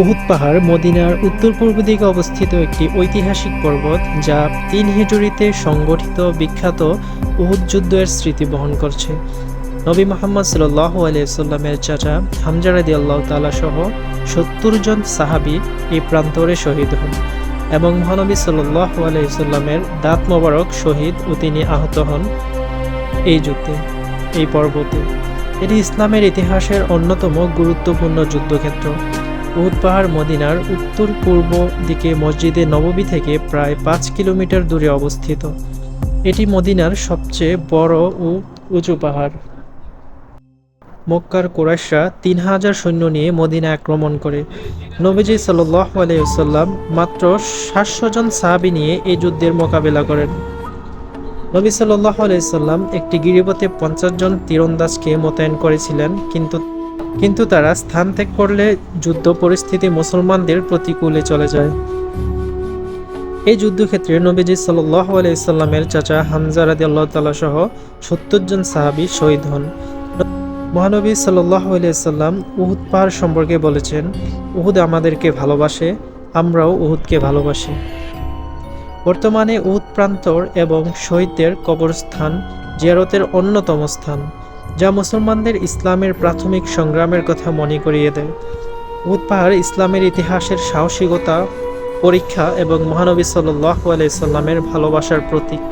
উহুদ পাহাড় মদিনার উত্তর পূর্ব দিকে অবস্থিত একটি ঐতিহাসিক পর্বত, যা ৩ হিজরীতে সংগঠিত বিখ্যাত উহুদ যুদ্ধের স্মৃতি বহন করছে। নবী মুহাম্মদ সাল্লাল্লাহু আলাইহি ওয়াসাল্লামের চাচা হামজা রাদিয়াল্লাহু তাআলা সহ ৭০ জন সাহাবী এই প্রান্তরে শহীদ হন এবং মহানবী সাল্লাল্লাহু আলাইহি ওয়াসাল্লামের দাঁত মোবারক শহীদ ও তিনি আহত হন এই যুদ্ধে, এই পর্বতে। এটি ইসলামের ইতিহাসের অন্যতম গুরুত্বপূর্ণ যুদ্ধক্ষেত্র। উহুদ পাহাড় মদিনার উত্তর পূর্ব দিকে মসজিদে নববী থেকে প্রায় ৫ কিলোমিটার দূরে অবস্থিত। এটি মদিনার সবচেয়ে বড় ও উঁচু পাহাড়। মক্কার কুরাইশরা ৩,০০০ সৈন্য নিয়ে মদিনা আক্রমণ করে। নবীজি সাল্লাল্লাহু আলাইহি ওয়াসাল্লাম মাত্র ৭০০ জন সাহাবী নিয়ে এই যুদ্ধের মোকাবেলা করেন। নবী সাল্লাল্লাহু আলাইহি ওয়াসাল্লাম একটি গিরিপথে ৫০ জন তীরন্দাজকে মোতায়েন করেছিলেন, কিন্তু তারা স্থান ত্যাগ করলে যুদ্ধ পরিস্থিতি মুসলমানদের প্রতিকূলে চলে যায়। এই যুদ্ধক্ষেত্রে নবীজি সাল্লাল্লাহু আলাইহি ওয়াসাল্লামের চাচা হামজা রাদিয়াল্লাহু তাআলা সহ ৭০ জন সাহাবী শহীদ হন। মহানবী সাল্লাল্লাহু আলাইহি ওয়াসাল্লাম উহুদ পাহাড় সম্পর্কে বলেছেন, উহুদ আমাদেরকে ভালোবাসে, আমরাও উহুদকে ভালোবাসি। বর্তমানে উহুদ প্রান্তর এবং শহীদদের কবরস্থান জিয়ারতের অন্যতম স্থান, যা মুসলমানদের ইসলামের প্রাথমিক সংগ্রামের কথা মনে করিয়ে দেয়। উহুদ পাহাড় ইসলামের ইতিহাসের সাহসিকতা, পরীক্ষা এবং মহানবী সাল্লাল্লাহু আলাইহি ওয়াসাল্লামের ভালোবাসার প্রতীক।